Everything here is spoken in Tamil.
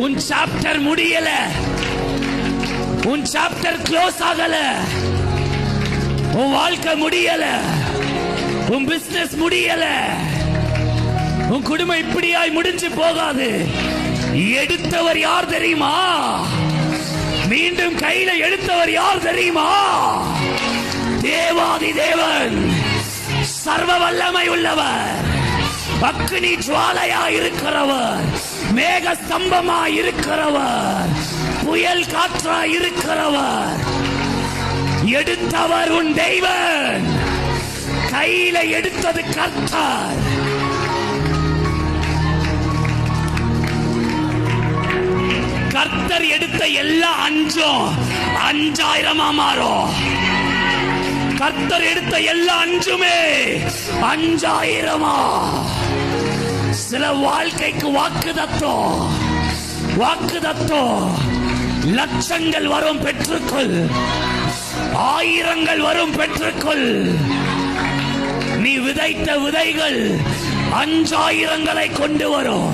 உன் சாப்டர் முடியல, உன் சாப்டர் க்ளோஸ் ஆகல, உன் வாழ்க்கை முடியல, உன் பிசினஸ் முடியல, உன் குடும்பம் இப்படியாய் முடிஞ்சு போகாது. எடுத்தவர் யார் தெரியுமா? மீண்டும் கையில எடுத்தவர் யார் தெரியுமா? தேவாதி தேவன், சர்வ வல்லமை உள்ளவர், அக்னி ஜுவாலையா இருக்கிறவர், மேக ஸ்தம்பமா இருக்கிறவர், புயல் காற்றா இருக்கிறவர். எடுத்தவர் உன் தெய்வன், கையில எடுத்தது கர்த்தர். கர்த்தர் எடுத்த எல்லா அஞ்சும் 5000 மாறும். கர்த்தர் எடுத்த எல்லா அஞ்சுமே 5000. சில வாழ்க்கைக்கு வாக்குதத்தம், வாக்குதத்தம். லட்சங்கள் வரும் பெற்றுக்கொள், ஆயிரங்கள் வரும் பெற்றுக்கொள். நீ விதைத்த விதைகள் 5000 கொண்டு வரும்.